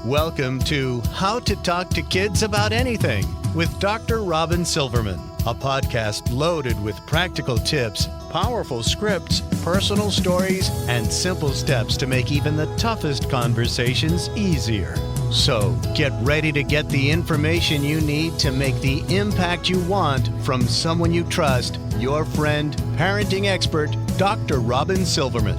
Welcome to How to Talk to Kids About Anything with Dr. Robyn Silverman, a podcast loaded with practical tips, powerful scripts, personal stories, and simple steps to make even the toughest conversations easier. So get ready to get the information you need to make the impact you want from someone you trust, your friend, parenting expert, Dr. Robyn Silverman.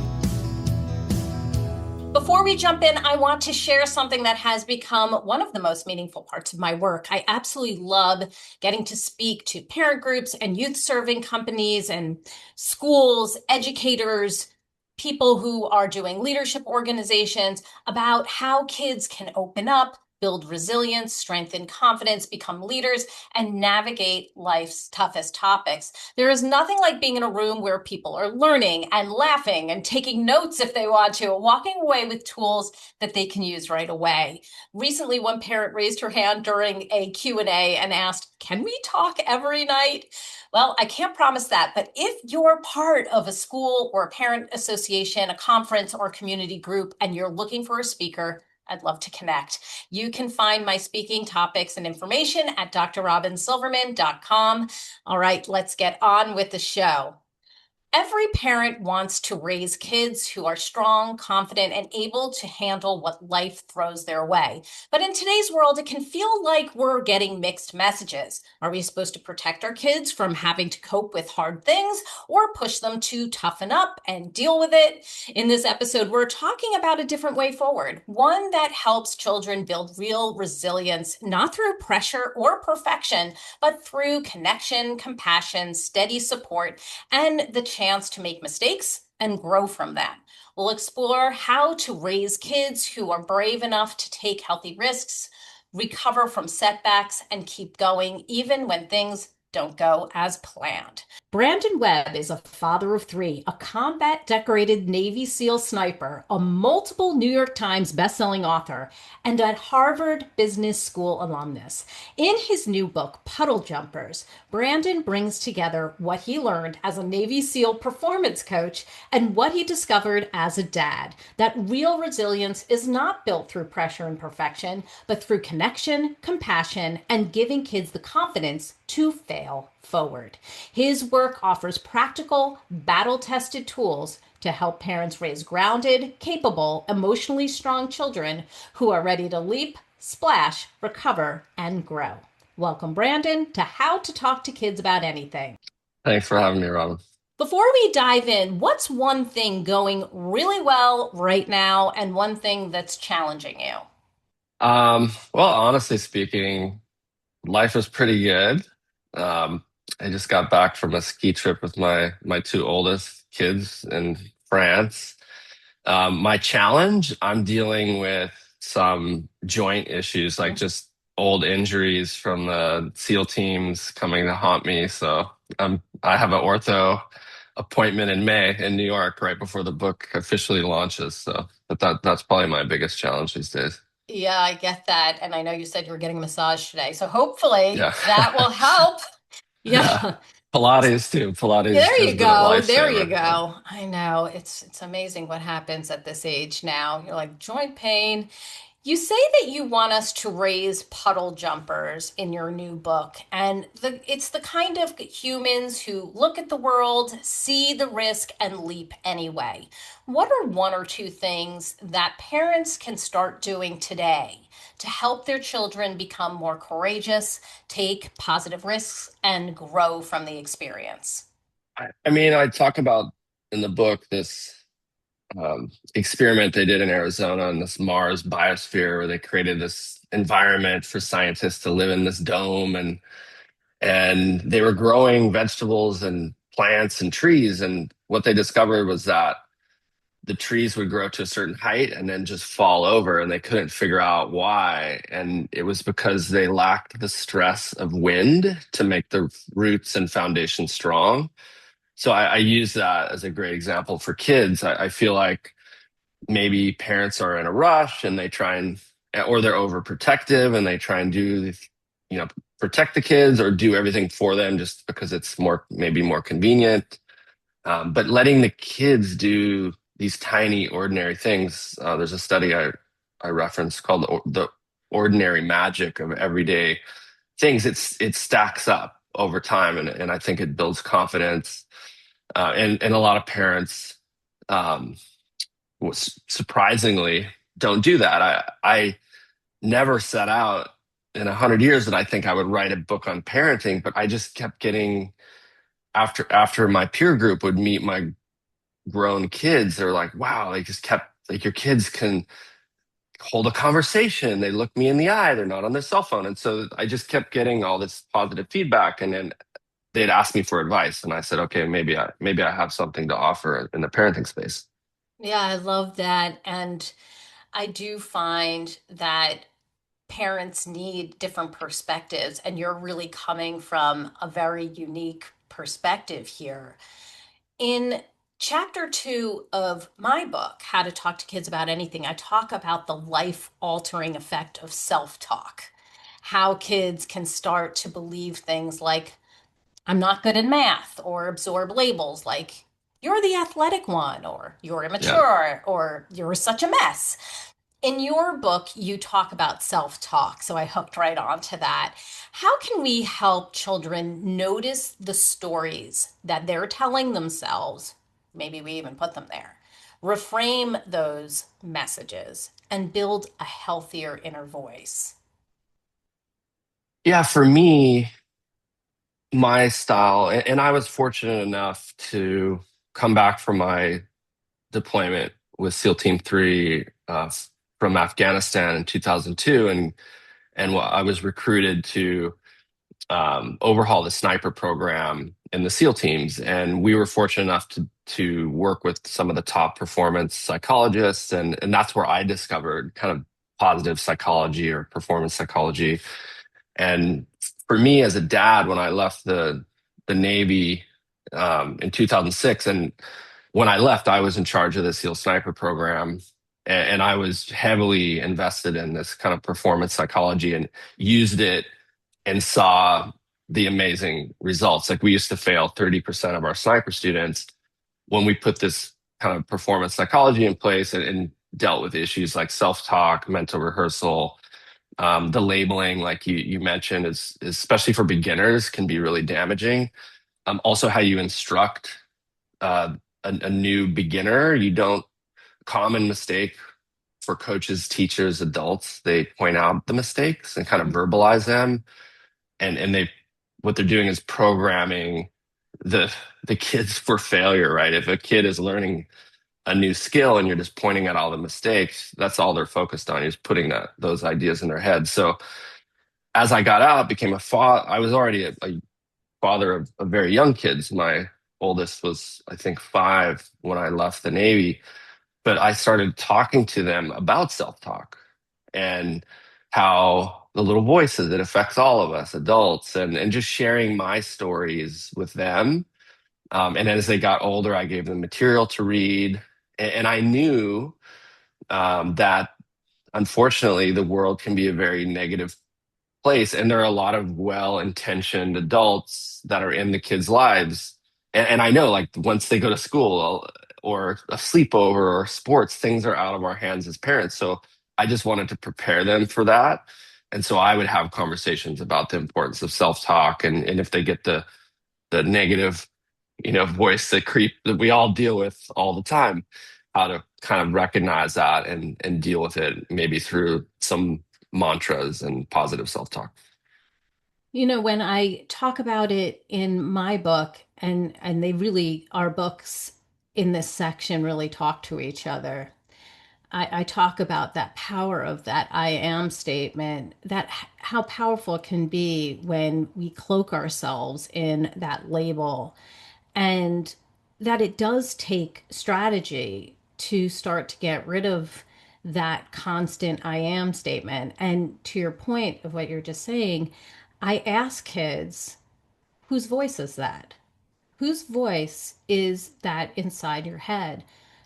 Before we jump in, I want to share something that has become one of the most meaningful parts of my work. I absolutely love getting to speak to parent groups and youth serving companies and schools, educators, people who are doing leadership organizations about how kids can open up, build resilience, strengthen confidence, become leaders, and navigate life's toughest topics. There is nothing like being in a room where people are learning and laughing and taking notes if they want to, walking away with tools that they can use right away. Recently, one parent raised her hand during a Q&A and asked, "Can we talk every night?" Well, I can't promise that, but if you're part of a school or a parent association, a conference or community group, and you're looking for a speaker, I'd love to connect. You can find my speaking topics and information at drrobynsilverman.com. All right, let's get on with the show. Every parent wants to raise kids who are strong, confident, and able to handle what life throws their way. But in today's world, it can feel like we're getting mixed messages. Are we supposed to protect our kids from having to cope with hard things or push them to toughen up and deal with it? In this episode, we're talking about a different way forward, one that helps children build real resilience, not through pressure or perfection, but through connection, compassion, steady support, and the chance to make mistakes and grow from that. We'll explore how to raise kids who are brave enough to take healthy risks, recover from setbacks, and keep going even when things don't go as planned. Brandon Webb is a father of three, a combat-decorated Navy SEAL sniper, a multiple New York Times bestselling author, and a Harvard Business School alumnus. In his new book, Puddle Jumpers, Brandon brings together what he learned as a Navy SEAL performance coach and what he discovered as a dad, that real resilience is not built through pressure and perfection, but through connection, compassion, and giving kids the confidence to fail forward. His work offers practical, battle-tested tools to help parents raise grounded, capable, emotionally strong children who are ready to leap, splash, recover, and grow. Welcome, Brandon, to How to Talk to Kids About Anything. Thanks for having me, Robyn. Before we dive in, what's one thing going really well right now and one thing that's challenging you? Well, honestly speaking, life is pretty good. I just got back from a ski trip with my two oldest kids in France. My challenge, I'm dealing with some joint issues, like just old injuries from the SEAL teams coming to haunt me. So I have an ortho appointment in May in New York, right before the book officially launches. So, but that's probably my biggest challenge these days. Yeah, I get that. And I know you said you were getting a massage today. So hopefully Yeah. that will help. Yeah. Yeah. Pilates too. Pilates There has you been a go. There you lifesaver. go. I know. It's amazing what happens at this age now. You're like joint pain. You say that you want us to raise puddle jumpers in your new book, and it's the kind of humans who look at the world, see the risk, and leap anyway. What are one or two things that parents can start doing today to help their children become more courageous, take positive risks, and grow from the experience? I mean, I talk about in the book this experiment they did in Arizona in this Mars biosphere where they created this environment for scientists to live in this dome and they were growing vegetables and plants and trees. And what they discovered was that the trees would grow to a certain height and then just fall over, and they couldn't figure out why. And it was because they lacked the stress of wind to make the roots and foundation strong. So I use that as a great example for kids. I feel like maybe parents are in a rush and they try or they're overprotective and they try and you know, protect the kids or do everything for them just because it's maybe more convenient. But letting the kids do these tiny, ordinary things. There's a study I I referenced called the ordinary magic of everyday things. It stacks up over time, and I think it builds confidence. And a lot of parents, um, surprisingly, don't do that. I never set out in 100 years that I think I would write a book on parenting, but I just kept getting after my peer group would meet my grown kids, they're like, wow, they just kept like your kids can hold a conversation. They look me in the eye. They're not on their cell phone. And so I just kept getting all this positive feedback. And then they'd ask me for advice. And I said, okay, maybe I have something to offer in the parenting space. Yeah, I love that. And I do find that parents need different perspectives, and you're really coming from a very unique perspective here. In chapter 2 of my book, How to Talk to Kids About Anything, I talk about the life altering effect of self talk, how kids can start to believe things like, I'm not good in math, or absorb labels like, you're the athletic one, or you're Yeah. immature, or you're such a mess. In your book, you talk about self talk, so I hooked right on to that. How can we help children notice the stories that they're telling themselves? Maybe we even put them there. Reframe those messages and build a healthier inner voice. Yeah, for me, my style, and I was fortunate enough to come back from my deployment with SEAL Team 3 from Afghanistan in 2002. And I was recruited to overhaul the sniper program in the SEAL teams. And we were fortunate enough to work with some of the top performance psychologists. And that's where I discovered kind of positive psychology or performance psychology. And for me as a dad, when I left the Navy in 2006, and when I left, I was in charge of the SEAL sniper program. And I was heavily invested in this kind of performance psychology and used it and saw the amazing results. Like we used to fail 30% of our sniper students when we put this kind of performance psychology in place and dealt with issues like self-talk, mental rehearsal, the labeling, like you mentioned, is especially for beginners can be really damaging. Also, how you instruct uh, a new beginner. You don't common mistake for coaches, teachers, adults. They point out the mistakes and kind of verbalize them, and they what they're doing is programming the kids for failure, right? If a kid is learning a new skill and you're just pointing at all the mistakes, that's all they're focused on. You're just putting those ideas in their head. So as I got out, became a father. I was already a father of very young kids. My oldest was, I think, 5 when I left the Navy, but I started talking to them about self-talk and how the little voices, it affects all of us adults, and just sharing my stories with them. And as they got older, I gave them material to read. And I knew that unfortunately the world can be a very negative place. And there are a lot of well-intentioned adults that are in the kids' lives. And I know, like, once they go to school or a sleepover or sports, things are out of our hands as parents. So I just wanted to prepare them for that. And so I would have conversations about the importance of self-talk, and if they get the negative, voice that we all deal with all the time, how to kind of recognize that and deal with it, maybe through some mantras and positive self-talk. When I talk about it in my book, and they really, our books in this section really talk to each other. I talk about that power of that I am statement, that how powerful it can be when we cloak ourselves in that label, and that it does take strategy to start to get rid of that constant I am statement. And to your point of what you're just saying, I ask kids, whose voice is that? Whose voice is that inside your head?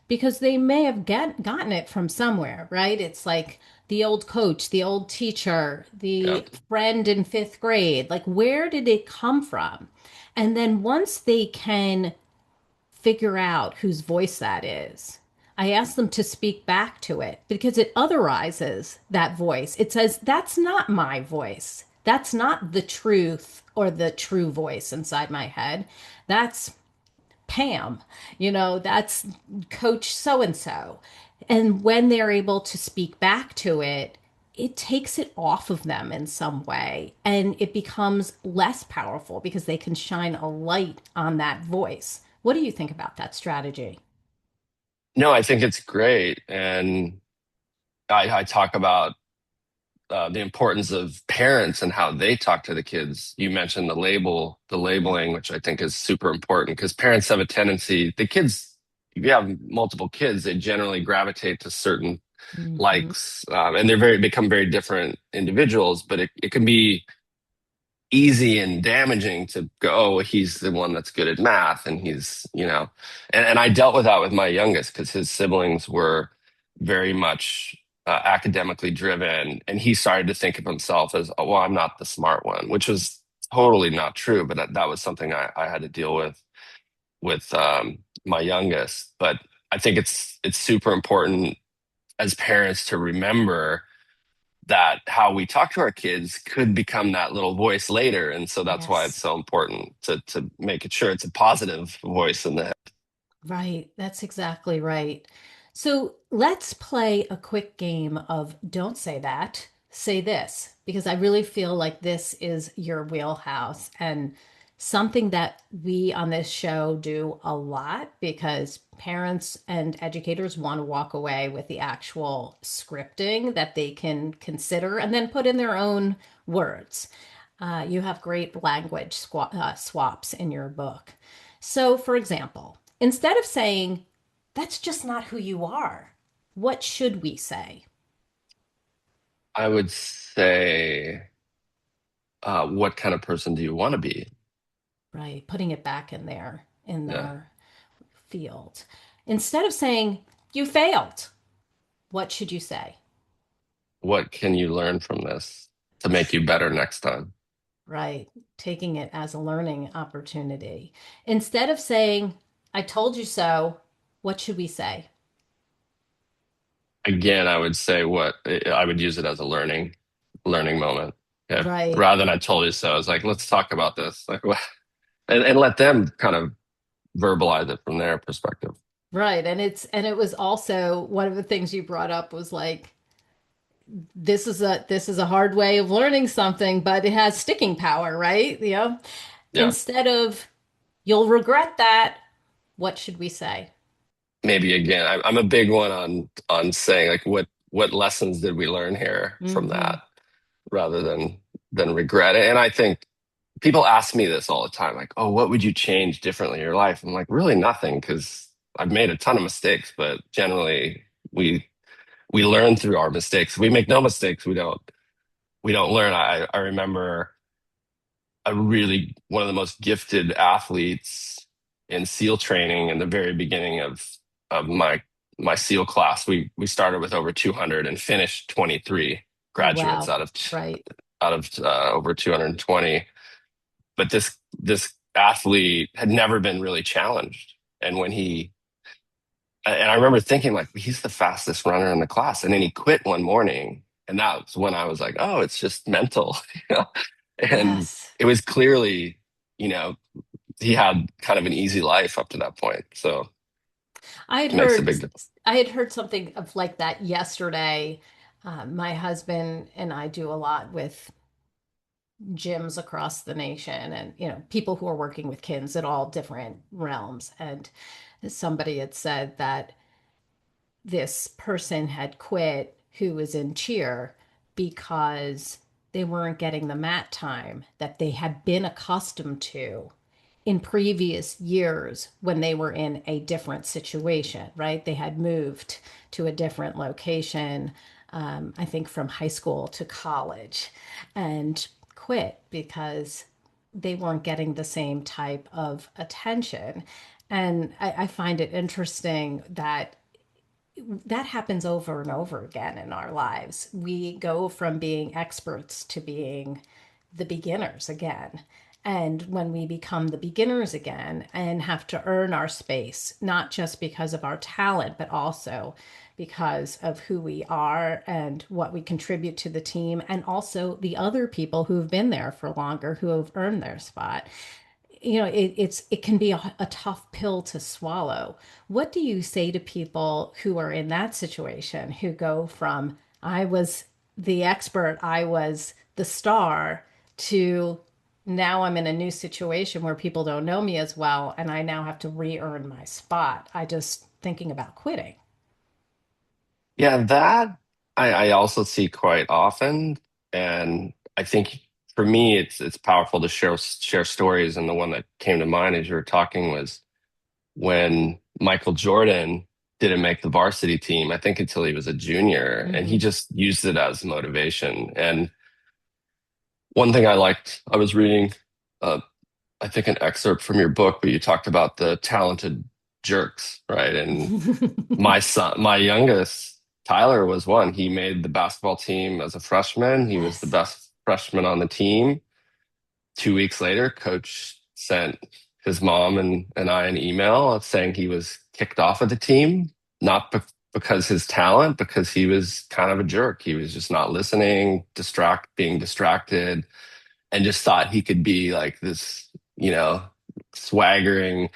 Because they may have gotten it from somewhere, right? It's like the old coach, the old teacher, Yeah. the friend in 5th grade. Like, where did it come from? And then once they can figure out whose voice that is, I ask them to speak back to it because it otherizes that voice. It says, that's not my voice. That's not the truth or the true voice inside my head. That's Pam, that's coach so and so. And when they're able to speak back to it, it takes it off of them in some way and it becomes less powerful because they can shine a light on that voice. What do you think about that strategy? No, I think it's great. And I talk about the importance of parents and how they talk to the kids. You mentioned the labeling, which I think is super important because parents have a tendency, the kids, if you have multiple kids, they generally gravitate to certain Mm-hmm. likes, and they're become very different individuals, but it can be easy and damaging to go, oh, he's the one that's good at math and and I dealt with that with my youngest because his siblings were very much academically driven and he started to think of himself as, oh, well, I'm not the smart one, which was totally not true, but that was something I had to deal with my youngest. But I think it's super important as parents to remember that how we talk to our kids could become that little voice later. And so that's why it's Yes. so important to make it sure it's a positive voice in the head. Right, that's exactly right. So let's play a quick game of don't say that, say this, because I really feel like this is your wheelhouse and something that we on this show do a lot because parents and educators want to walk away with the actual scripting that they can consider and then put in their own words. You have great language swaps in your book. So, for example, instead of saying, that's just not who you are, what should we say? I would say, what kind of person do you want to be? Right? Putting it back in there, in Yeah. their field. Instead of saying, you failed, what should you say? What can you learn from this to make you better next time? Right? Taking it as a learning opportunity. Instead of saying, I told you so, what should we say? Again, I would say I would use it as a learning moment. Okay. Right. Rather than I told you so. I was like, let's talk about this. Like, and let them kind of verbalize it from their perspective. Right. And it was also one of the things you brought up was like this is a hard way of learning something, but it has sticking power, right? Yeah. Instead of you'll regret that, what should we say? Maybe again, I'm a big one on saying like what lessons did we learn here from Hmm. that rather than regret it. And I think people ask me this all the time, like, oh, what would you change differently in your life? I'm like, really nothing, because I've made a ton of mistakes, but generally we we learn through our mistakes. If we make no mistakes, we don't learn. I remember a really one of the most gifted athletes in SEAL training in the very beginning of my SEAL class. We started with over 200 and finished 23 Oh, graduates wow. Right. out of over 220. But this athlete had never been really challenged, and I remember thinking like he's the fastest runner in the class, and then he quit one morning, and that was when I was like, oh, it's just mental, you know? And Yes. it was clearly, you know, he had kind of an easy life up to that point. So I had it makes a heard big difference. I had heard something of like that yesterday. My husband and I do a lot with gyms across the nation and people who are working with kids at all different realms and somebody had said that this person had quit who was in cheer because they weren't getting the mat time that they had been accustomed to in previous years when they were in a different situation, right? They had moved to a different location, I think from high school to college, and quit because they weren't getting the same type of attention. And I find it interesting that that happens over and over again in our lives. We go from being experts to being the beginners again. And when we become the beginners again and have to earn our space, not just because of our talent, but also because of who we are and what we contribute to the team, and also the other people who've been there for longer, who have earned their spot. It can be a tough pill to swallow. What do you say to people who are in that situation, who go from I was the expert, I was the star, to now I'm in a new situation where people don't know me as well and I now have to re-earn my spot? I just thinking about quitting. Yeah, that I also see quite often, and I think for me it's powerful to share stories. And the one that came to mind as you were talking was when Michael Jordan didn't make the varsity team, I think until he was a junior, and he Hmm. just used it as motivation. And one thing I liked, I was reading, uh, I think an excerpt from your book where you talked about the talented jerks, right? And my youngest, Tyler, was one. He made the basketball team as a freshman. He was the Yes. best freshman on the team. 2 weeks later, coach sent his mom and I an email saying he was kicked off of the team, not because his talent, because he was kind of a jerk. He was just not listening, being distracted, and just thought he could be like this, swaggering,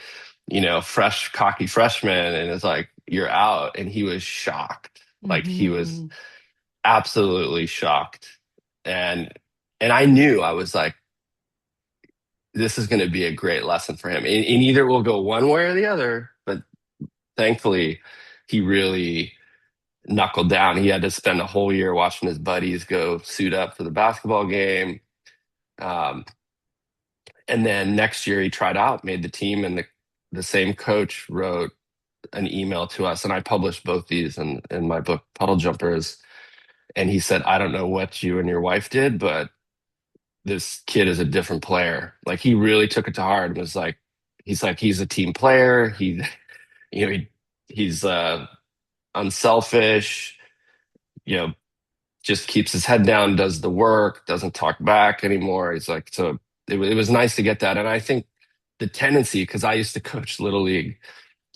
fresh, cocky freshman. And it's like, you're out. And he was shocked. Like he was Hmm. absolutely shocked. And I knew, I was like, this is going to be a great lesson for him. And either it will go one way or the other. But thankfully, he really knuckled down. He had to spend a whole year watching his buddies go suit up for the basketball game. Um, and then next year he tried out, made the team, and the same coach wrote an email to us, and I published both these in my book, Puddle Jumpers. And he said, I don't know what you and your wife did, but this kid is a different player. Like he really took it to heart and was like, he's a team player. You know, he's unselfish, you know, just keeps his head down, does the work, doesn't talk back anymore. He's like, so it was nice to get that. And I think the tendency, because I used to coach Little League,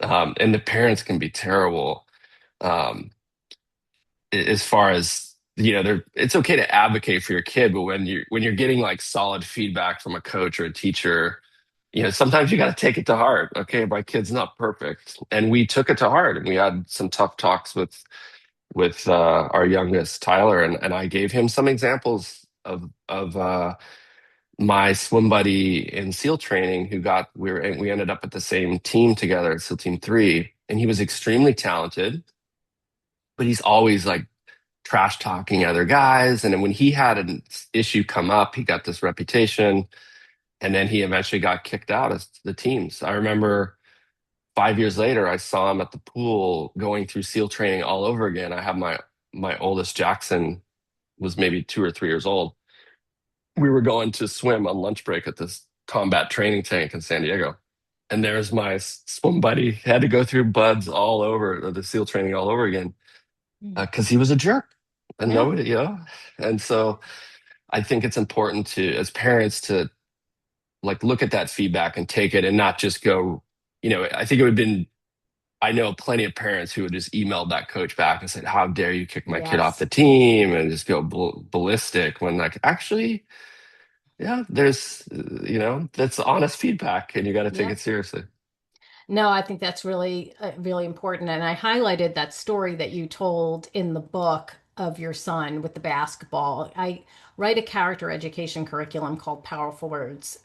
and the parents can be terrible. Um, as far as it's okay to advocate for your kid, but when you're getting like solid feedback from a coach or a teacher, sometimes you got to take it to heart. Okay, my kid's not perfect, and we took it to heart, and we had some tough talks with our youngest Tyler, and I gave him some examples of my swim buddy in SEAL training who we ended up at the same team together, SEAL Team 3, and he was extremely talented, but he's always like trash talking other guys. And then when he had an issue come up, he got this reputation, and then he eventually got kicked out of the teams. I remember 5 years later, I saw him at the pool going through SEAL training all over again. I have my oldest Jackson was maybe 2 or 3 years old. We were going to swim on lunch break at this combat training tank in San Diego. And there's my swim buddy. Had to go through buds all over the SEAL training all over again because he was a jerk and Yeah. nobody, And so I think it's important to, as parents, to like look at that feedback and take it and not just go, I think it would have been, I know plenty of parents who would just emailed that coach back and said, how dare you kick my kid off Yes. the team, and just go ballistic when like, actually, yeah, there's, that's honest feedback and you got to take Yeah. it seriously. No, I think that's really, really important. And I highlighted that story that you told in the book of your son with the basketball. I write a character education curriculum called Powerful Words,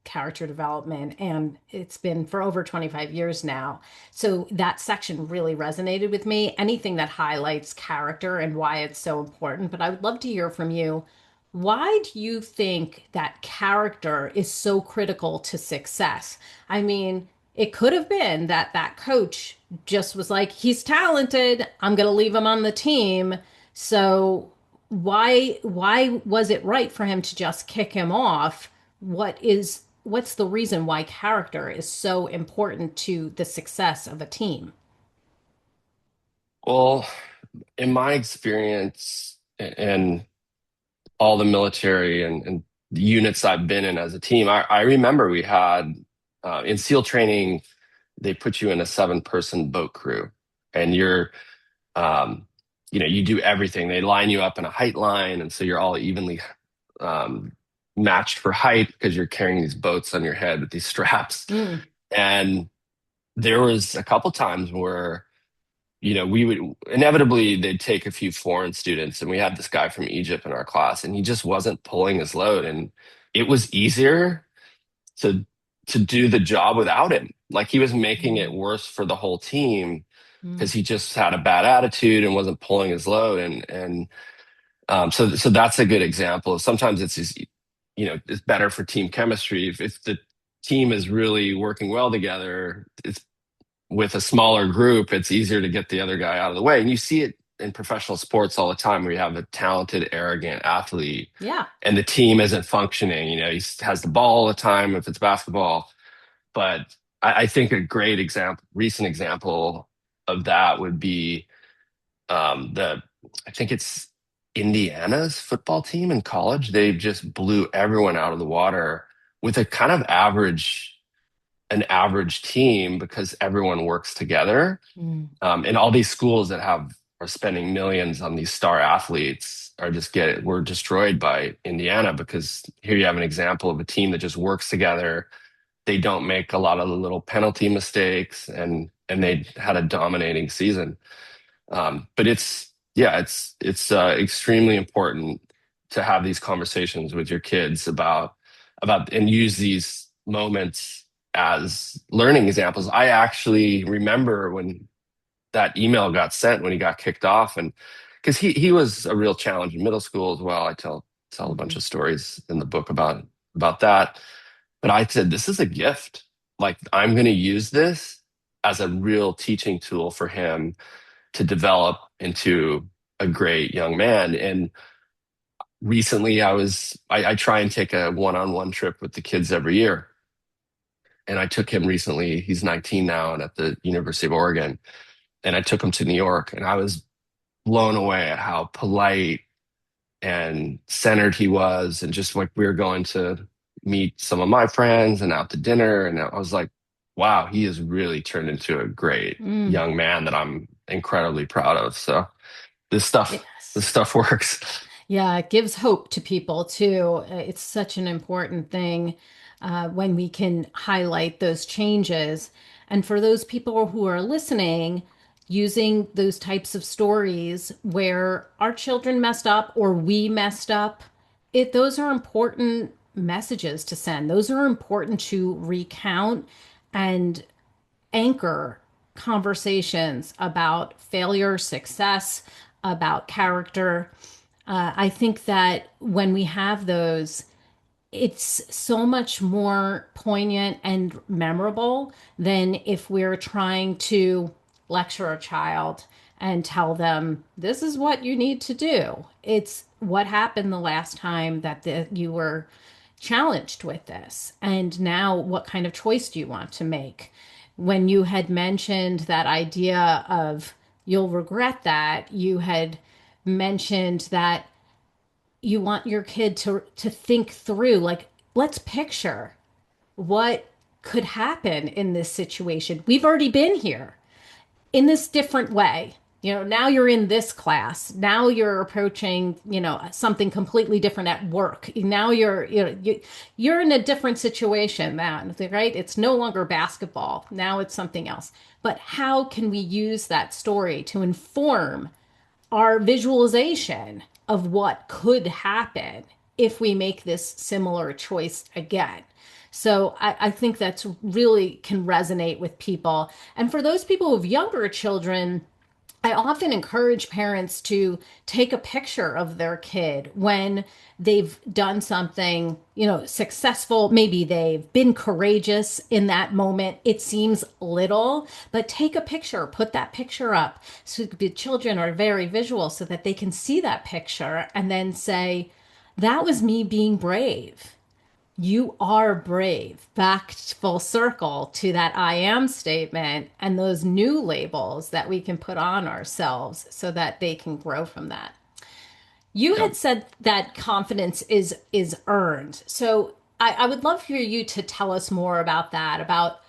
Character Development, and it's been for over 25 years now. So that section really resonated with me. Anything that highlights character and why it's so important. But I would love to hear from you. Why do you think that character is so critical to success? I mean, it could have been that that coach just was like, he's talented, I'm going to leave him on the team. So why was it right for him to just kick him off? What's the reason why character is so important to the success of a team? Well, in my experience and all the military and units I've been in as a team, I remember we had in SEAL training, they put you in a 7-person boat crew, and um, you do everything. They line you up in a height line, and so you're all evenly um, matched for height because you're carrying these boats on your head with these straps. Mm. And there was a couple times where, we would inevitably they'd take a few foreign students, and we had this guy from Egypt in our class, and he just wasn't pulling his load, and it was easier to to do the job without him. Like he was making it Mm. worse for the whole team Mm. because he just had a bad attitude and wasn't pulling his load, so that's a good example. Sometimes it's just, it's better for team chemistry if the team is really working well together. It's with a smaller group, it's easier to get the other guy out of the way. And you see it in professional sports all the time where you have a talented, arrogant athlete Yeah. and the team isn't functioning. He has the ball all the time if it's basketball. But I think a great recent example of that would be I think it's Indiana's football team in college. They just blew everyone out of the water with a kind of an average team because everyone works together. Mm. And all these schools that are spending millions on these star athletes were destroyed by Indiana because here you have an example of a team that just works together. They don't make a lot of the little penalty mistakes, and they had a dominating season. But it's extremely important to have these conversations with your kids about and use these moments as learning examples. I actually remember when that email got sent when he got kicked off, and because he was a real challenge in middle school as well. I tell a bunch Mhm. of stories in the book about that. But I said, this is a gift. Like I'm going to use this as a real teaching tool for him to develop into a great young man. And recently I try and take a one-on-one trip with the kids every year. And I took him recently, he's 19 now and at the University of Oregon. And I took him to New York, and I was blown away at how polite and centered he was. And just like we were going to meet some of my friends and out to dinner. And I was like, wow, he has really turned into a great Mm. young man that I'm incredibly proud of. So this stuff, this Yes. stuff works. Yeah, it gives hope to people too. It's such an important thing when we can highlight those changes. And for those people who are listening, using those types of stories where our children messed up or we messed up, those are important messages to send. Those are important to recount and anchor conversations about failure, success, about character. I think that when we have those, it's so much more poignant and memorable than if we're trying to lecture a child and tell them, this is what you need to do. It's what happened the last time that you were challenged with this. And now, what kind of choice do you want to make? When you had mentioned that idea of you'll regret that, you had mentioned that you want your kid to think through, like, let's picture what could happen in this situation. We've already been here in this different way. Now you're in this class. Now you're approaching, something completely different at work. Now you're in a different situation now, right? It's no longer basketball. Now it's something else. But how can we use that story to inform our visualization of what could happen if we make this similar choice again? So I think that's really can resonate with people. And for those people with younger children, I often encourage parents to take a picture of their kid when they've done something, successful. Maybe they've been courageous in that moment. It seems little, but take a picture, put that picture up. So the children are very visual so that they can see that picture and then say, that was me being brave. You are brave. Back full circle to that I am statement and those new labels that we can put on ourselves so that they can grow from that. You Yeah. had said that confidence is earned. So I would love for you to tell us more about that, about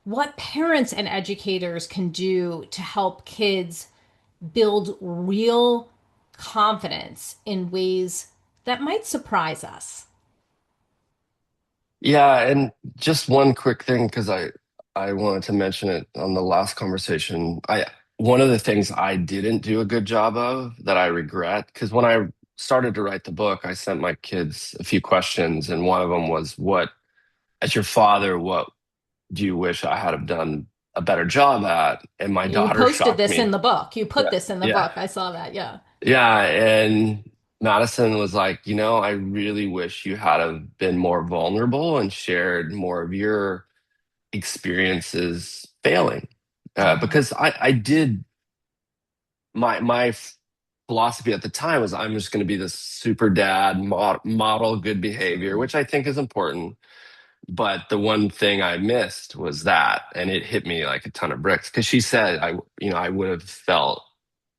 what parents and educators can do to help kids build real confidence in ways that might surprise us. Yeah, and just one quick thing because I wanted to mention it on the last conversation. I One of the things I didn't do a good job of that I regret, because when I started to write the book, I sent my kids a few questions, and one of them was, "What, as your father, what do you wish I had have done a better job at?" And my You daughter posted shocked this in me. the book. You put Yeah, this in the yeah, book. I saw that. Yeah. yeah. And Madison was like, I really wish you had have been more vulnerable and shared more of your experiences failing, Oh, because I did my philosophy at the time was I'm just going to be this super dad model good behavior, absolutely. which I think is important. But the one thing I missed was that, and it hit me like a ton of bricks because she said I would have felt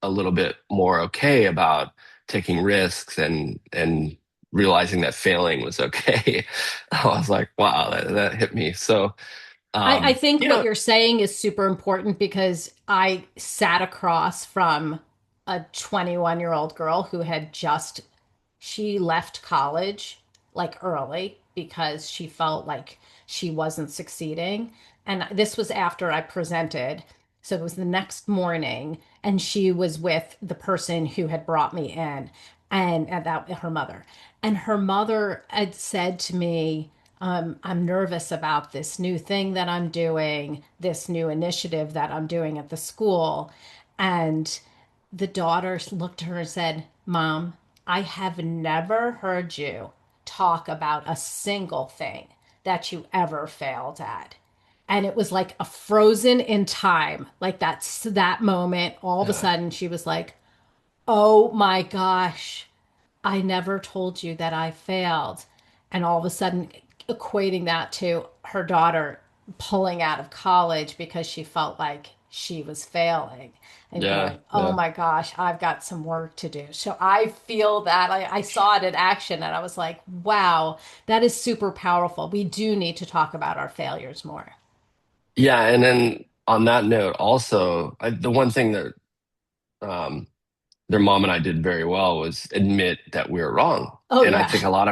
a little bit more okay about taking risks and realizing that failing was okay. I was like, wow, that hit me. So I think what yeah, you're saying is super important because I sat across from a 21-year-old girl who had just, she left college like early because she felt like she wasn't succeeding. And this was after I presented. So it was the next morning, and she was with the person who had brought me in, and that her mother. And her mother had said to me, I'm nervous about this new thing that I'm doing, this new initiative that I'm doing at the school. And the daughter looked at her and said, Mom, I have never heard you talk about a single thing that you ever failed at. And it was like a frozen in time. Like that's that moment. All of a yeah, sudden, she was like, oh my gosh, I never told you that I failed. And all of a sudden, equating that to her daughter pulling out of college because she felt like she was failing and yeah, going, oh yeah. my gosh, I've got some work to do. So I feel that I saw it in action and I was like, wow, that is super powerful. We do need to talk about our failures more. Yeah, and then on that note, also, the one thing that um, their mom and I did very well was admit that we were wrong. Oh, And I yeah. think a lot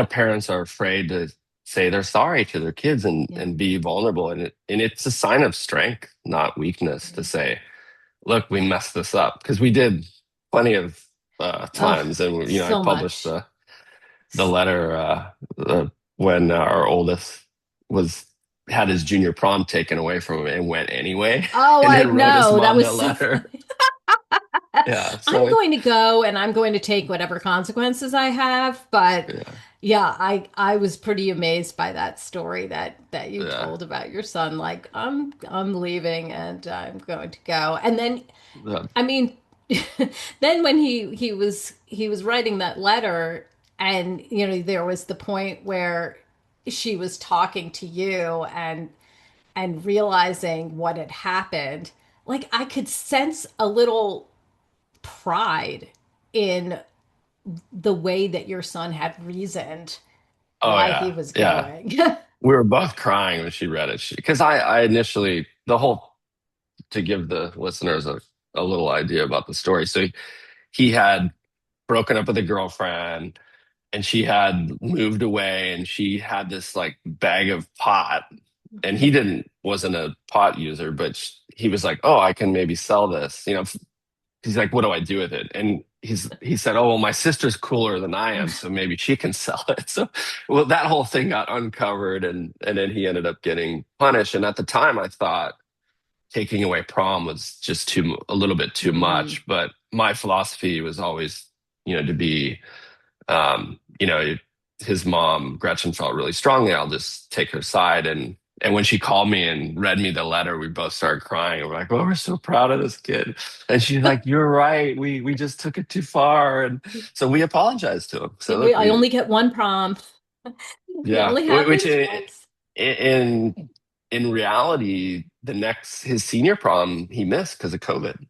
of parents are afraid to say they're sorry to their kids and Yeah. and be vulnerable. And it's a sign of strength, not weakness, to say, "Look, we messed this up," because we did plenty of Oh, times. And I so published much. the letter when our oldest was had his junior prom taken away from him and went anyway, Oh, and I then wrote his know. That mom was the so letter. funny. Yeah, so I'm going to go and I'm going to take whatever consequences I have, but yeah, yeah, I was pretty amazed by that story that you yeah, told about your son. Like, I'm leaving and I'm going to go. And then yeah. I mean then when he was writing that letter, and there was the point where she was talking to you and realizing what had happened. Like, I could sense a little pride in the way that your son had reasoned Oh why he yeah, was yeah. going. We were both crying when she read it because I initially the whole to give the listeners a little idea about the story. So he had broken up with a girlfriend and she had moved away and she had this like bag of pot, and he didn't wasn't a pot user, but he was like, oh, I can maybe sell this. He's like, what do I do with it? And he said, oh, well, my sister's cooler than I am, so maybe she can sell it. So, well, that whole thing got uncovered, and then he ended up getting punished. And at the time, I thought taking away prom was just a little bit too Mm. much. But my philosophy was always, to be his mom, Gretchen, felt really strongly. I'll just take her side. And when she called me and read me the letter, we both started crying. And we're like, "Oh, we're so proud of this kid." And she's like, "You're right. We just took it too far." And so we apologized to him. So look, I only get one prom. You yeah, only have which this once. in reality, his senior prom he missed because of COVID.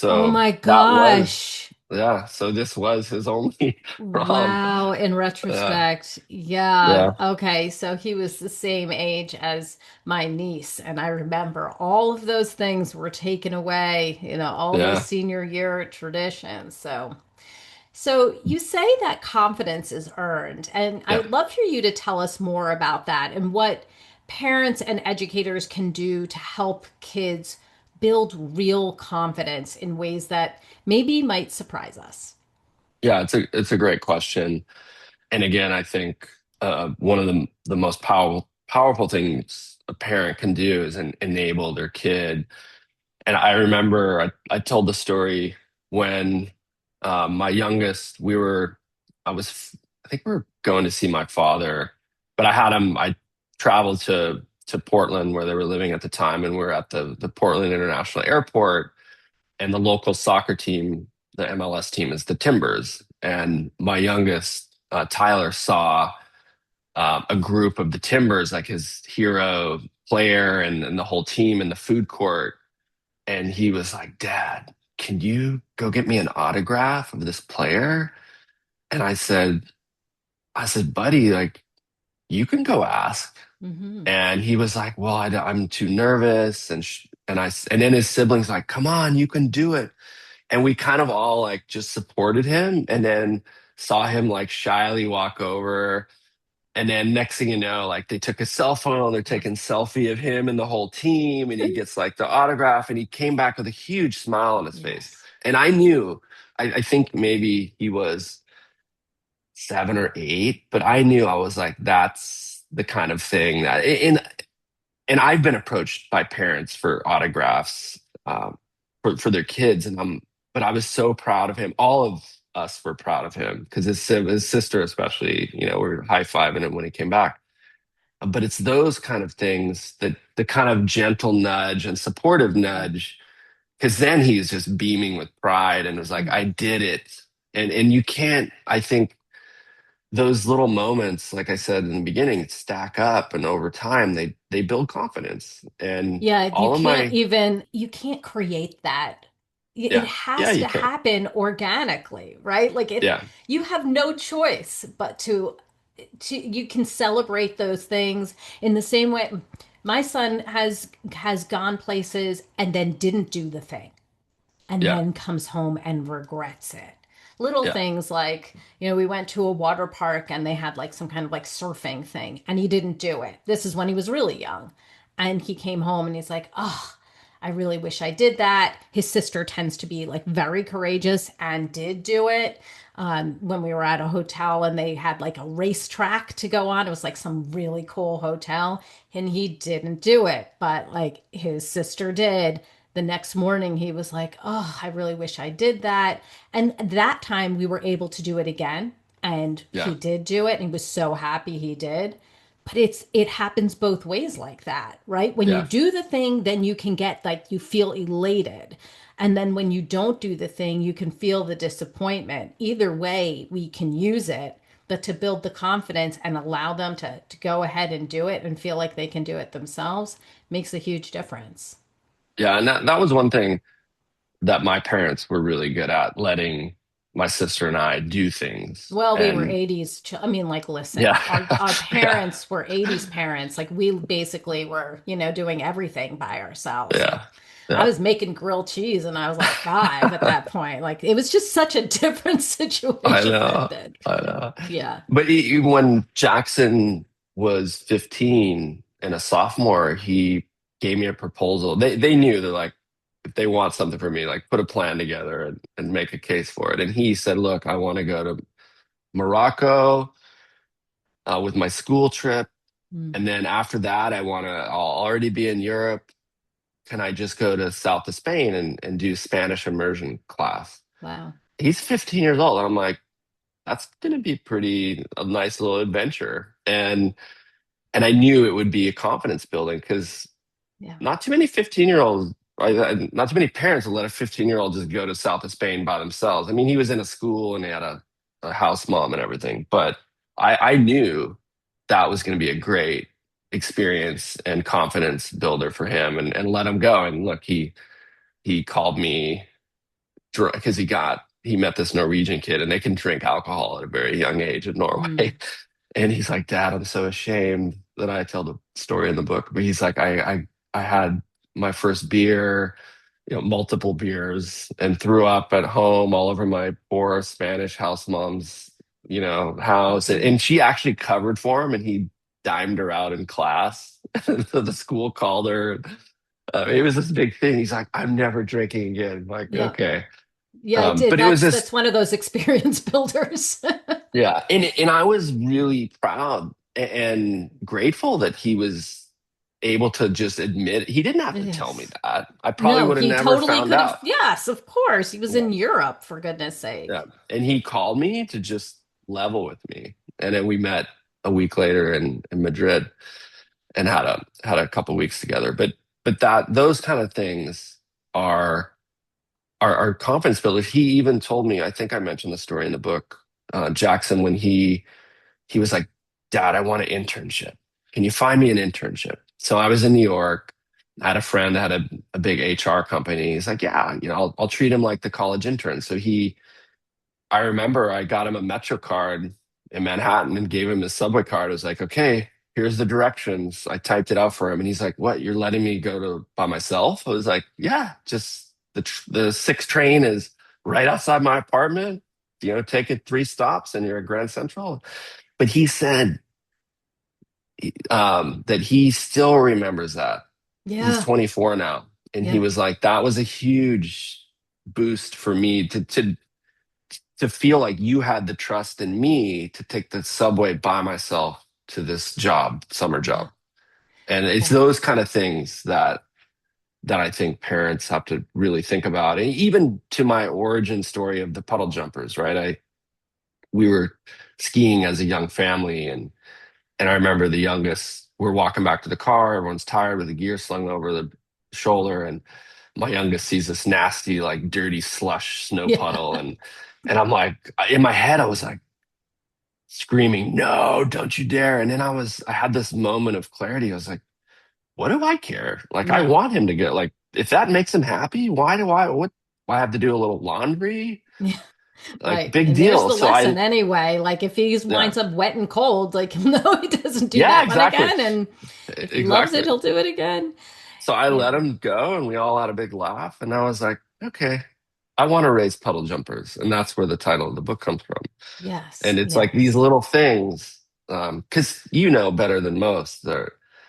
Oh So my that was gosh. Yeah. So this was his only prom. Wow, in Yeah. retrospect, yeah. Yeah. Okay, so he was the same age as my niece, and I remember all of those things were taken away, all those Yeah. senior year traditions. So you say that confidence is earned, and Yeah. I'd love for you to tell us more about that and what parents and educators can do to help kids build real confidence in ways that maybe might surprise us. Yeah. It's a great question. And again, I think one of the most powerful things a parent can do is enable their kid. And I remember I told the story when my youngest, I was, I think we were going to see my father, but I traveled to Portland where they were living at the time, and we are at the Portland International Airport, and the local soccer team, the MLS team, is the Timbers. And my youngest, Tyler, saw a group of the Timbers, like his hero player and the whole team in the food court. And he was like, Dad, can you go get me an autograph of this player? And I said, buddy, like, you can go ask. Hmm. And he was like, well, I'm too nervous. And then his siblings like, come on, you can do it. And we kind of all like just supported him, and then saw him like shyly walk over. And then next thing you know, like they took his cell phone, they're taking selfie of him and the whole team, and he gets like the autograph, and he came back with a huge smile on his face. Yes. And I knew, I think maybe he was 7 or 8, but I knew, I was like, that's the kind of thing and I've been approached by parents for autographs for their kids, but I was so proud of him. All of us were proud of him because his sister, especially, we were high fiving him when he came back. But it's those kind of things, that the kind of gentle nudge and supportive nudge, because then he's just beaming with pride and was like, I Mhm. did it. And you can't, I think those little moments, like I said in the beginning, stack up, and over time they build confidence. And Yeah, all of my you can't create that. It yeah, yeah, has you to can. happen organically, right? Yeah, You have no choice but you can celebrate those things in the same way. My son has gone places and then didn't do the thing and yeah, then comes home and regrets it. Little yeah, things like, we went to a water park and they had like some kind of like surfing thing and he didn't do it. This is when he was really young. And he came home and he's like, oh, I really wish I did that. His sister tends to be like very courageous and did do it. When we were at a hotel and they had like a racetrack to go on, it was like some really cool hotel, and he didn't do it, but like his sister did. The next morning, he was like, oh, I really wish I did that. And that time we were able to do it again. And he yeah, did do it. And he was so happy he did. But it happens both ways like that, right? When you yeah. do the thing, then you can get like you feel elated. And then when you don't do the thing, you can feel the disappointment. Either way, we can use it, but to build the confidence and allow them to go ahead and do it and feel like they can do it themselves makes a huge difference. Yeah, and that was one thing that my parents were really good at, letting my sister and I do things. Well, we were And 80s. I mean, like, yeah, listen, our yeah, parents were 80s parents. Like, we basically were, doing everything by ourselves. Like, yeah, I yeah. was making grilled cheese and I was like 5 at that point. Like, it was just such a different I situation back know, then. I know. Yeah. But when Jackson was 15 and a sophomore, he gave me a proposal. They knew, they're like, if they want something for me, like put a plan together and make a case for it. And he said, look, I want to go to Morocco with my school trip. Mm. And then after that, I'll already be in Europe. Can I just go to south of Spain and do Spanish immersion class? Wow. He's 15 years old. And I'm like, that's going to be a nice little adventure. And I knew it would be a confidence building because Yeah. not too many 15-year-olds, not too many parents will let a 15-year-old just go to south of Spain by themselves. I mean, he was in a school and he had a house mom and everything, but I knew that was going to be a great experience and confidence builder for him, and let him go. And look, he called me because he got he met this Norwegian kid, and they can drink alcohol at a very young age in Norway. Mm. And he's like, Dad, I'm so ashamed that I tell the story in the book. But he's like, I had my first beer, multiple beers, and threw up at home all over my poor Spanish house mom's, house. And she actually covered for him, and he dimed her out in class. So the school called her. It was this big thing. He's like, I'm never drinking again. I'm like, Yeah. okay. Yeah, I did. But it was That's this, one of those experience builders. yeah. And I was really proud and grateful that he was able to just admit he didn't have to tell me Yes. that. I probably No, would have he never totally found could have. out. Yes, of course. He was Yeah. in Europe, for goodness sake. Yeah. And he called me to just level with me. And then we met a week later in Madrid and had a couple weeks together. But those kind of things are are confidence builders. He even told me, I think I mentioned the story in the book, Jackson, when he was like, Dad, I want an internship. Can you find me an internship? So I was in New York. I had a friend that had a big HR company. He's like, yeah, I'll treat him like the college intern. So I remember I got him a Metro card in Manhattan and gave him his subway card. I was like, okay, here's the directions. I typed it out for him, and he's like, what? You're letting me go to by myself? I was like, yeah, just the 6 train is right outside my apartment. Take it 3 stops and you're at Grand Central. But he said that he still remembers that. He's Yeah. 24 now, and he Yeah. was like, that was a huge boost for me to feel like you had the trust in me to take the subway by myself to this summer Yeah. job. And it's Yeah. those kind of things that I think parents have to really think about. And even to my origin story of the puddle jumpers, right? We were skiing as a young family, and I remember the youngest, we're walking back to the car, everyone's tired with the gear slung over the shoulder, and my youngest sees this nasty, like dirty slush snow Yeah. puddle, and I'm like, in my head, I was like screaming, no, don't you dare. And then I had this moment of clarity. I was like, what do I care? Like, I Yeah. want him to get, like, if that makes him happy, why have to do a little laundry? Yeah. Like, Right. big And there's deal. the So lesson anyway. Like if he yeah, winds up wet and cold, like no, he doesn't do yeah, that one exactly. again. And if he loves it, Exactly. he'll do it again. So I Yeah. let him go, and we all had a big laugh. And I was like, okay, I want to raise puddle jumpers. And that's where the title of the book comes from. Yes. And it's like these Yes. little things, because better than most,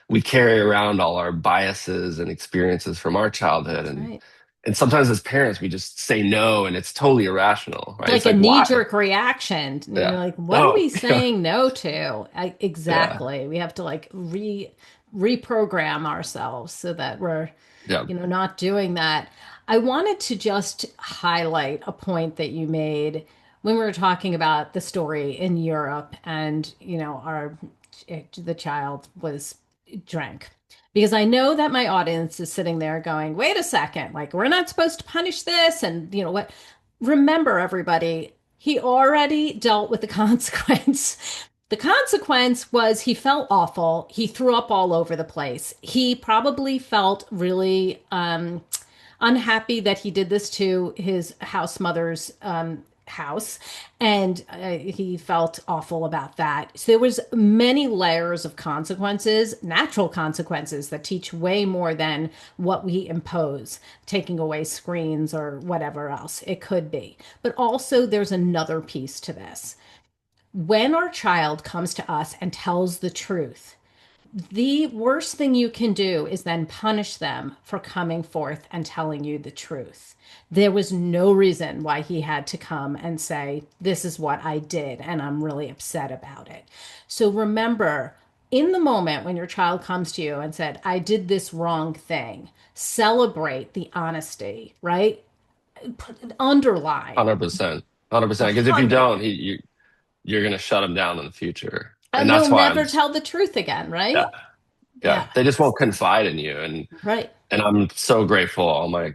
we carry around all our biases and experiences from our childhood. That's And right. and sometimes as parents, we just say no, and it's totally irrational, right? It's Like a like, why? knee-jerk reaction. And you're Yeah. like, what are Oh, we saying no to? yeah. Exactly. We have to like reprogram ourselves so that we're, Yeah. not doing that. I wanted to just highlight a point that you made when we were talking about the story in Europe and, our the child was drank. Because I know that my audience is sitting there going, wait a second, like we're not supposed to punish this. And you know what? Remember, everybody, he already dealt with the consequence. The consequence was he felt awful. He threw up all over the place. He probably felt really unhappy that he did this to his house mother's house, and he felt awful about that. So there was many layers of consequences, natural consequences that teach way more than what we impose, taking away screens or whatever else it could be. But also there's another piece to this. When our child comes to us and tells the truth, the worst thing you can do is then punish them for coming forth and telling you the truth. There was no reason why he had to come and say, this is what I did, and I'm really upset about it. So remember, in the moment when your child comes to you and said, I did this wrong thing, celebrate the honesty, right? Underline 100%. 100%. Because if you 100. don't, you're going to shut him down in the future. And And that's they'll why never tell the truth again, yeah, right? yeah. Yeah, They just won't confide in you. right. And I'm so grateful all my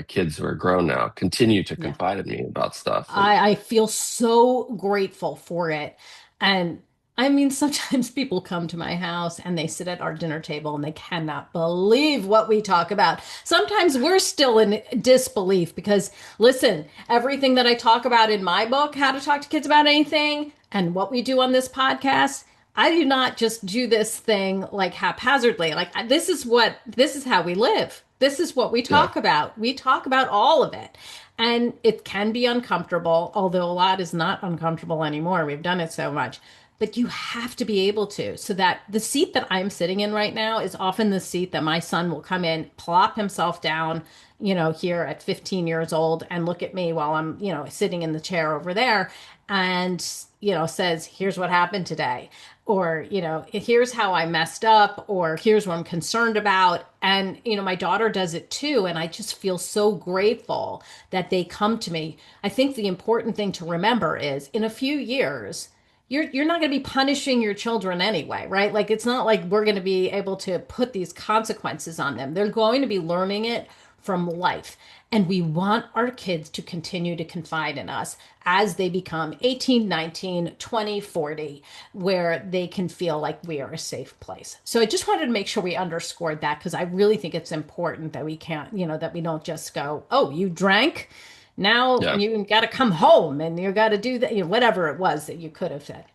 kids who are grown now continue to Yeah. confide in me about stuff. And I feel so grateful for it. And I mean, sometimes people come to my house and they sit at our dinner table and they cannot believe what we talk about. Sometimes we're still in disbelief because, listen, everything that I talk about in my book, How to Talk to Kids About Anything, and what we do on this podcast, I do not just do this thing like haphazardly. Like, this is how we live. This is what we Yeah. talk about. We talk about all of it. And it can be uncomfortable, although a lot is not uncomfortable anymore. We've done it so much, but you have to be able to, so that the seat that I'm sitting in right now is often the seat that my son will come in, plop himself down, here at 15 years old and look at me while I'm, sitting in the chair over there and, says, here's what happened today. Or, here's how I messed up, or here's what I'm concerned about. And, my daughter does it too. And I just feel so grateful that they come to me. I think the important thing to remember is in a few years, you're not going to be punishing your children anyway, right? Like it's not like we're going to be able to put these consequences on them. They're going to be learning it from life. And we want our kids to continue to confide in us as they become 18, 19, 20, 40, where they can feel like we are a safe place. So I just wanted to make sure we underscored that because I really think it's important that we can't, that we don't just go, oh, you drank? Now Yeah. you got to come home and you got to do that, whatever it was that you could have said.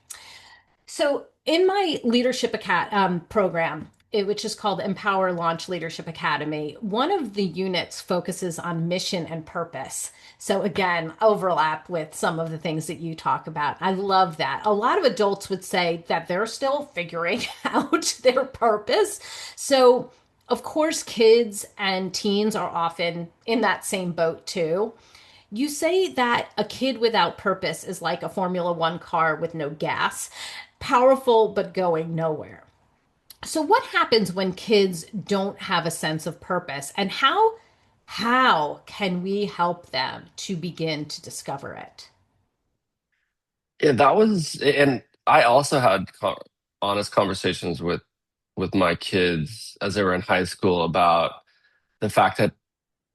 So, in my program, which is called Empower Launch Leadership Academy, one of the units focuses on mission and purpose. So, again, overlap with some of the things that you talk about. I love that. A lot of adults would say that they're still figuring out their purpose. So, of course, kids and teens are often in that same boat too. You say that a kid without purpose is like a Formula One car with no gas, powerful but going nowhere. So what happens when kids don't have a sense of purpose, and how can we help them to begin to discover it? Yeah, that was, and I also had honest conversations with my kids as they were in high school about the fact that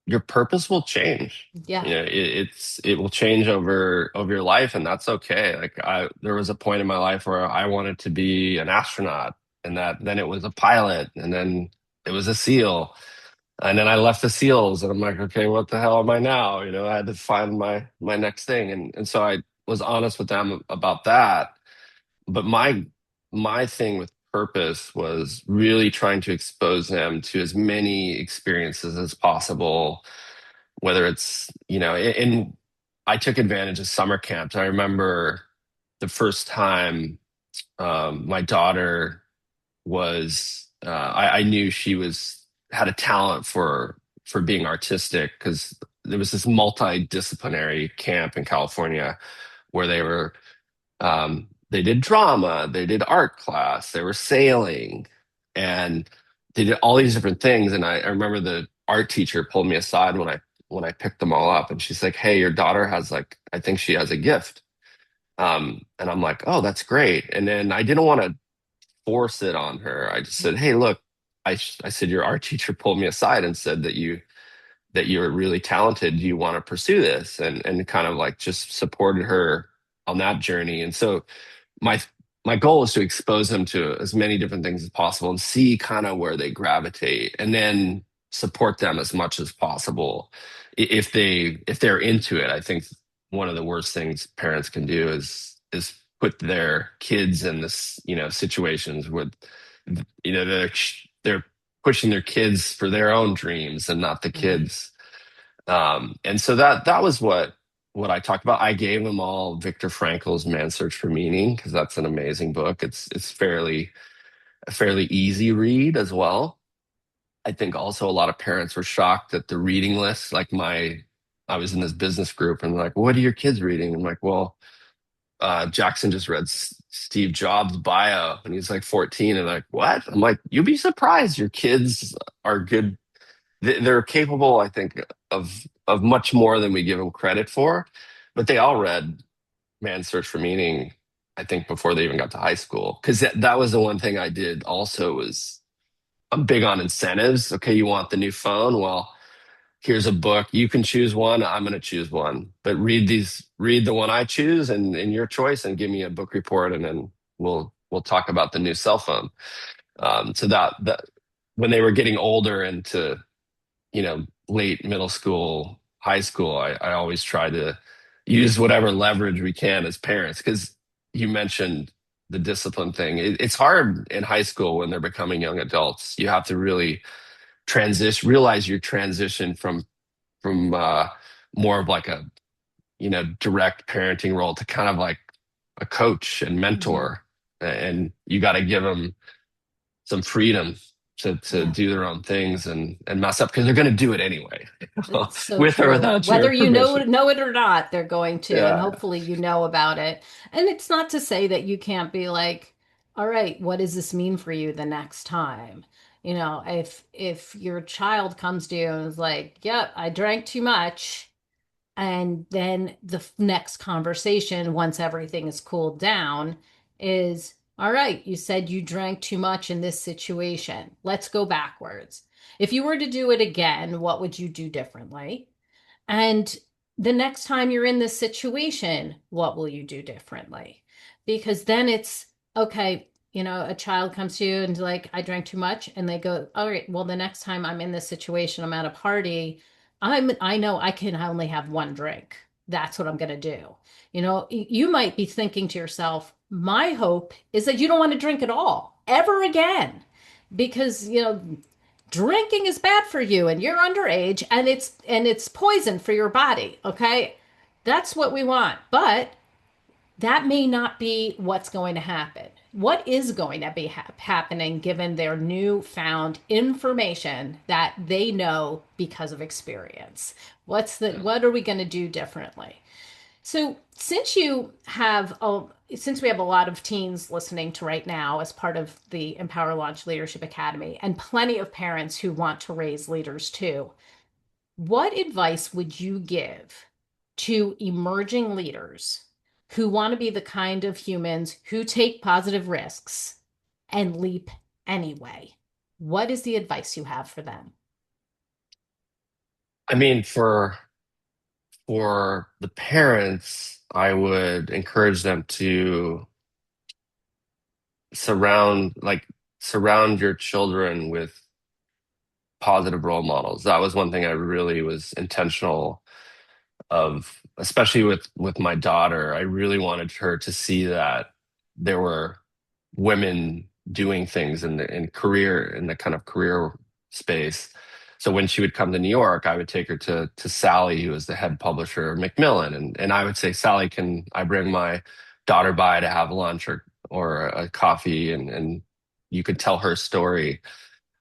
your purpose will change. Yeah. It will change over your life, and that's okay. Like there was a point in my life where I wanted to be an astronaut, and that then it was a pilot, and then it was a SEAL, and then I left the SEALs, and I'm like, okay, what the hell am I now? I had to find my next thing, and so I was honest with them about that. But my thing with purpose was really trying to expose them to as many experiences as possible, whether it's, and I took advantage of summer camps. I remember the first time my daughter I knew she had a talent for being artistic because there was this multidisciplinary camp in California where they did drama, they did art class, they were sailing, and they did all these different things. And I remember the art teacher pulled me aside when I picked them all up, and she's like, "Hey, your daughter has I think she has a gift." And I'm like, "Oh, that's great." And then I didn't want to force it on her. I just said, "Hey, look, I said your art teacher pulled me aside and said that you're really talented. Do you want to pursue this?" And kind of like just supported her on that journey. And so my my goal is to expose them to as many different things as possible and see kind of where they gravitate, and then support them as much as possible if they're into it. I think one of the worst things parents can do is put their kids in this, situations with, they're pushing their kids for their own dreams and not the Mhm. kids. And so that was what I talked about. I gave them all Viktor Frankl's Man's Search for Meaning because that's an amazing book. It's a fairly easy read as well. I think also a lot of parents were shocked at the reading list. I was in this business group and they're like, "What are your kids reading?" I'm like, "Well, Jackson just read Steve Jobs' bio and he's like 14." And like, "What?" I'm like, "You'll be surprised. Your kids are good. They're capable, I think, of much more than we give them credit for." But they all read Man's Search for Meaning, I think, before they even got to high school. Because that was the one thing I did also was I'm big on incentives. Okay, you want the new phone? Well, here's a book. You can choose one. I'm going to choose one. But read the one I choose and your choice and give me a book report, and then we'll talk about the new cell phone. So that when they were getting older into, late middle school, high school, I always try to use whatever leverage we can as parents, because you mentioned the discipline thing. It's hard in high school when they're becoming young adults. You have to really realize your transition from more of like a, direct parenting role to kind of like a coach and Mhm. mentor, and you got to give them some freedom to Yeah. do their own things and mess up, because they're going to do it anyway, It's so with or true. without your Whether you permission. know it or not, they're going to, and Yeah. hopefully you know about it. And it's not to say that you can't be like, all right, what does this mean for you the next time? If your child comes to you and is like, "Yep, I drank too much," and then the next conversation, once everything is cooled down, is, all right, you said you drank too much in this situation. Let's go backwards. If you were to do it again, what would you do differently? And the next time you're in this situation, what will you do differently? Because then it's okay, a child comes to you and like, I drank too much, and they go, all right, well, the next time I'm in this situation, I'm at a party, I know I can only have one drink. That's what I'm going to do. You might be thinking to yourself, my hope is that you don't want to drink at all ever again, because drinking is bad for you and you're underage, and it's poison for your body. Okay, that's what we want, but that may not be what's going to happen. What is going to be happening given their newfound information that they know because of experience? What are we going to do differently? So, since we have a lot of teens listening to right now as part of the Empower Launch Leadership Academy, and plenty of parents who want to raise leaders too, what advice would you give to emerging leaders who want to be the kind of humans who take positive risks and leap anyway? What is the advice you have for them? I mean, for the parents, I would encourage them to surround like surround your children with positive role models. That was one thing I really was intentional of, especially with my daughter. I really wanted her to see that there were women doing things in the kind of career space. So when she would come to New York, I would take her to Sally, who was the head publisher of Macmillan, and I would say, Sally, can I bring my daughter by to have lunch or a coffee, and you could tell her story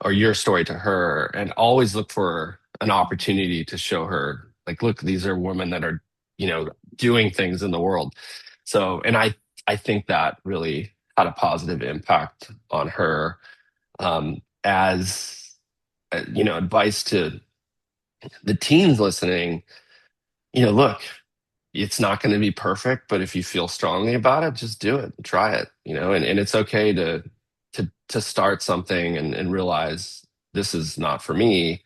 or your story to her, and always look for an opportunity to show her, like, look, these are women that are, doing things in the world. So, and I think that really had a positive impact on her. As advice to the teens listening, look, it's not going to be perfect, but if you feel strongly about it, just do it, try it, and it's okay to start something and realize this is not for me,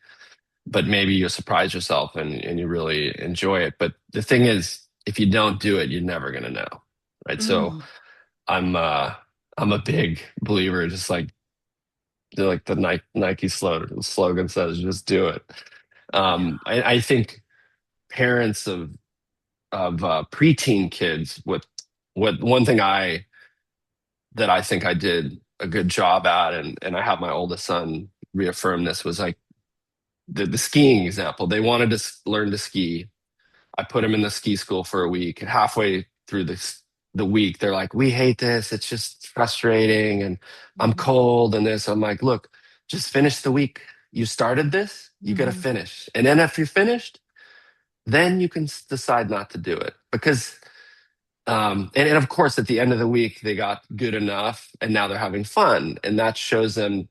but maybe you surprise yourself and you really enjoy it. But the thing is, if you don't do it, you're never going to know. Right. So Mm, I'm, uh, I'm a big believer, just like the Nike slogan says, just do it. yeah. I think parents of preteen kids, what one thing that I think I did a good job at, and I have my oldest son reaffirm this, was like the skiing example. They wanted to learn to ski. I put them in the ski school for a week, and halfway through the week, they're like, "We hate this. It's just frustrating, and I'm Mhm. cold." And this, I'm like, "Look, just finish the week. You started this. You got to Mhm. finish, and then if you're finished, then you can decide not to do it." Because and of course, at the end of the week, they got good enough, and now they're having fun, and that shows them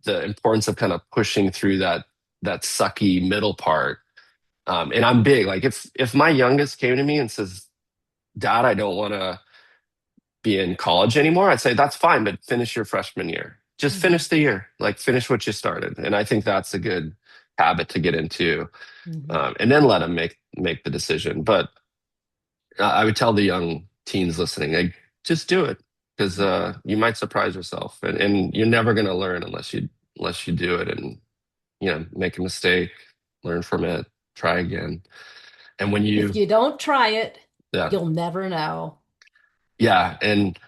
the importance of kind of pushing through that sucky middle part. And I'm big. Like, if my youngest came to me and says, "Dad, I don't want to be in college anymore," I'd say, "That's fine, but finish your freshman year. Just Mhm. finish the year. Like, finish what you started." And I think that's a good habit to get into, Mhm. and then let them make the decision. But I would tell the young teens listening, like, just do it. because you might surprise yourself, and you're never going to learn unless you do it and make a mistake, learn from it, try again. And when If you you don't try it, yeah you'll never know. yeah, and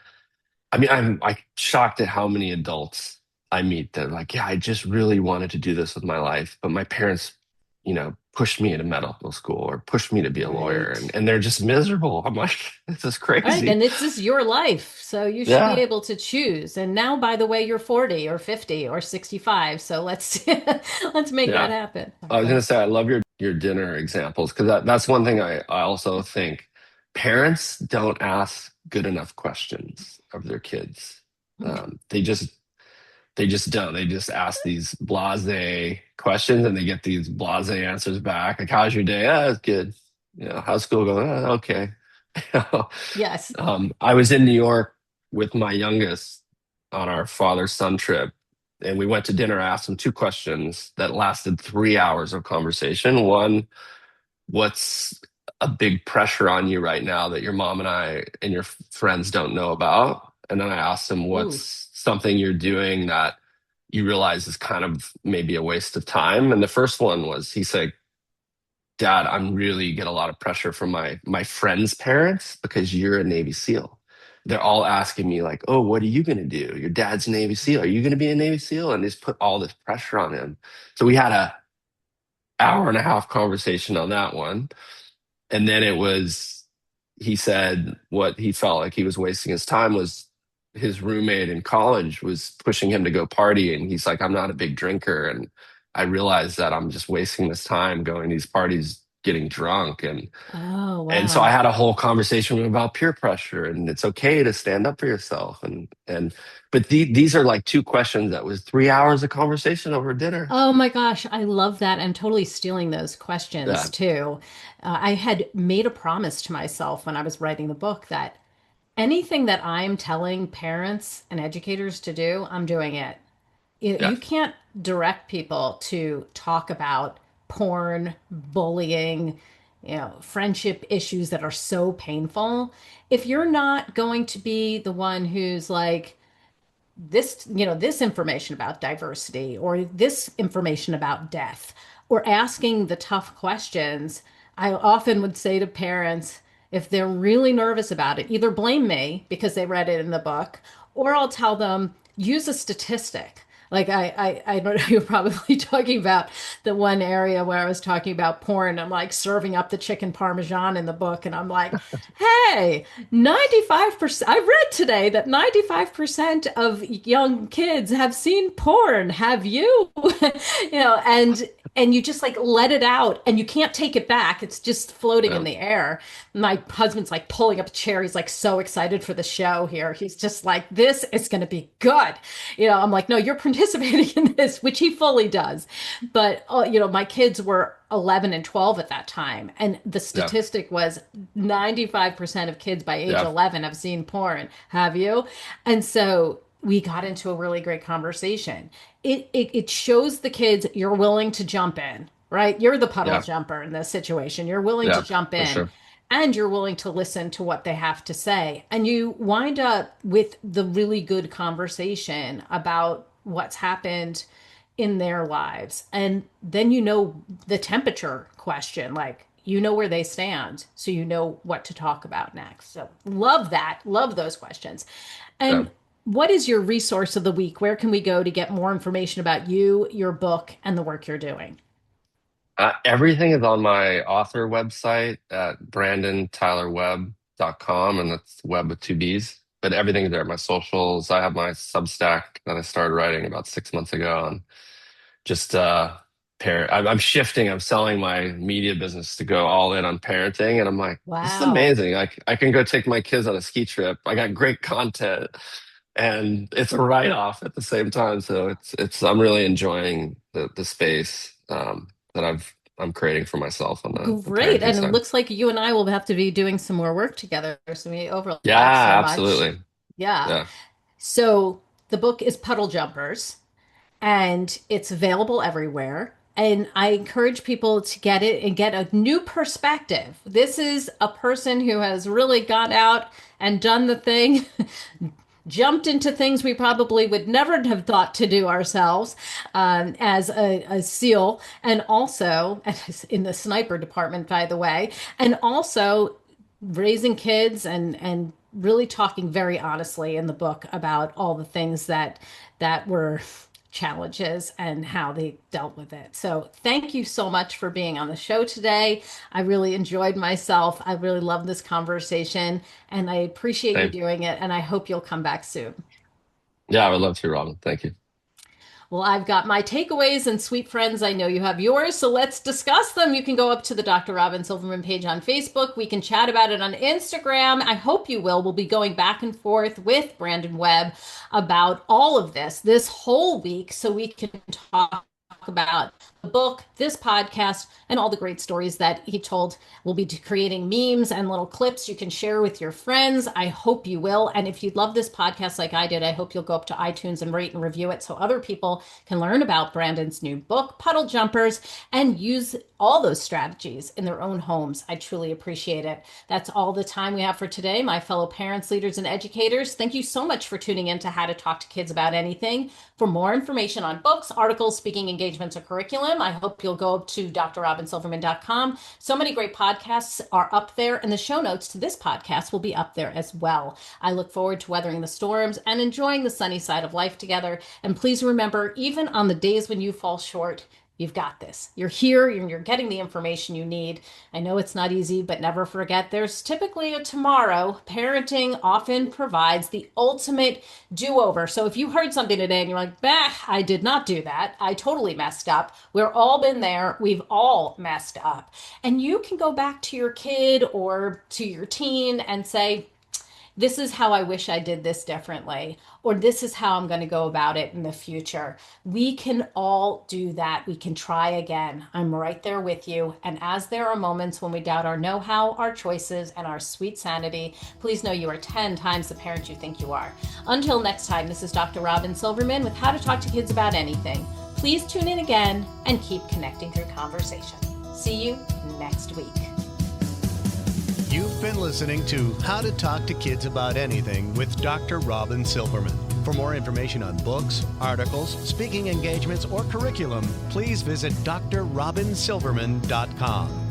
I mean, I'm like shocked at how many adults I meet that are like, yeah, I just really wanted to do this with my life, but my parents, pushed me into medical school or pushed me to be a lawyer, Right. and they're just miserable. I'm like, this is Right. crazy. And this is your life. So you should be Yeah, able to choose. And now, by the way, you're 40 or 50 or 65. So let's let's make that yeah. happen. I was gonna But say I love your dinner examples because that's one thing I also think parents don't ask good enough questions of their kids. They just don't. They just ask these blase questions and they get these blase answers back. Like, how's your day? Oh, it's good. How's school going? Oh, okay. You know, yes. I was in New York with my youngest on our father-son trip, and we went to dinner. I asked him two questions that lasted 3 hours of conversation. One, what's a big pressure on you right now that your mom and I and your friends don't know about? And then I asked him, Ooh. what's something you're doing that you realize is kind of maybe a waste of time? And the first one was, he said, Dad, I'm really get a lot of pressure from my friends' parents because you're a Navy SEAL. They're all asking me like, "Oh, what are you going to do? Your dad's a Navy SEAL. Are you going to be a Navy SEAL?" And just put all this pressure on him. So we had a hour and a half conversation on that one. And then he said what he felt like he was wasting his time was his roommate in college was pushing him to go party. And he's like, I'm not a big drinker. And I realized that I'm just wasting this time going to these parties, getting drunk. Oh, And so I wow. had a whole conversation with him about peer pressure and it's okay to stand up for yourself. But these are like two questions that was 3 hours of conversation over dinner. Oh my gosh, I love that. I'm totally stealing those questions Yeah. too. I had made a promise to myself when I was writing the book that anything that I'm telling parents and educators to do, I'm doing it. Yeah. You can't direct people to talk about porn, bullying, friendship issues that are so painful. If you're not going to be the one who's like, this information about diversity or this information about death or asking the tough questions, I often would say to parents, if they're really nervous about it, either blame me because they read it in the book, or I'll tell them, use a statistic. Like I don't know, you're probably talking about the one area where I was talking about porn. I'm like serving up the chicken parmesan in the book, and I'm like, hey, 95%. I read today that 95% of young kids have seen porn. Have you? And you just like let it out and you can't take it back. It's just floating in Yeah. the air. My husband's like pulling up a chair. He's like so excited for the show here. He's just like, this is going to be good. I'm like, no, you're participating in this, which he fully does. But, my kids were 11 and 12 at that time. And the Yeah. statistic was 95% of kids by age Yeah. 11 have seen porn. Have you? And so we got into a really great conversation. It shows the kids you're willing to jump in, right? You're the puddle Yeah. jumper in this situation. You're willing to Yeah. jump For in sure. and you're willing to listen to what they have to say. And you wind up with the really good conversation about what's happened in their lives. And then the temperature question, like where they stand, so you know what to talk about next. So love that. Love those questions. Yeah. And what is your resource of the week? Where can we go to get more information about you, your book, and the work you're doing? Everything is on my author website at brandontylerwebb.com, and that's web with two B's. But everything's there. My socials. I have my Substack that I started writing about 6 months ago, and just I'm shifting. I'm selling my media business to go all in on parenting, and I'm like, this is Wow. amazing. I can go take my kids on a ski trip. I got great content, and it's a write-off at the same time. So it's I'm really enjoying the space that I'm creating for myself on the Great. parenting And it side. looks like you and I will have to be doing some more work together. So we overlap so Yeah, much. absolutely. Yeah. Yeah, So the book is Puddle Jumpers and it's available everywhere. And I encourage people to get it and get a new perspective. This is a person who has really gone out and done the thing, jumped into things we probably would never have thought to do ourselves, as a SEAL, and also in the sniper department, by the way, and also raising kids and really talking very honestly in the book about all the things that were challenges and how they dealt with it. So thank you so much for being on the show today. I really enjoyed myself. I really love this conversation, and I appreciate you Same. doing it, and I hope you'll come back soon. Yeah, I would love to, Robyn. Thank you. Well, I've got my takeaways, and sweet friends, I know you have yours, so let's discuss them. You can go up to the Dr. Robyn Silverman page on Facebook. We can chat about it on Instagram. I hope you will. We'll be going back and forth with Brandon Webb about all of this whole week, so we can talk about the book, this podcast, and all the great stories that he told. We'll be creating memes and little clips you can share with your friends. I hope you will. And if you love this podcast like I did, I hope you'll go up to iTunes and rate and review it so other people can learn about Brandon's new book, Puddle Jumpers, and use all those strategies in their own homes. I truly appreciate it. That's all the time we have for today, my fellow parents, leaders, and educators. Thank you so much for tuning in to How to Talk to Kids About Anything. For more information on books, articles, speaking engagements, or curriculum, I hope you'll go to drrobynsilverman.com. So many great podcasts are up there, and the show notes to this podcast will be up there as well. I look forward to weathering the storms and enjoying the sunny side of life together. And please remember, even on the days when you fall short, you've got this. You're here and you're getting the information you need. I know it's not easy, but never forget there's typically a tomorrow. Parenting often provides the ultimate do-over. So if you heard something today and you're like, bah, I did not do that. I totally messed up. We've all been there. We've all messed up. And you can go back to your kid or to your teen and say, this is how I wish I did this differently, or this is how I'm going to go about it in the future. We can all do that. We can try again. I'm right there with you. And as there are moments when we doubt our know-how, our choices, and our sweet sanity, please know you are 10 times the parent you think you are. Until next time, this is Dr. Robyn Silverman with How to Talk to Kids About Anything. Please tune in again and keep connecting through conversation. See you next week. You've been listening to How to Talk to Kids About Anything with Dr. Robyn Silverman. For more information on books, articles, speaking engagements, or curriculum, please visit drrobynsilverman.com.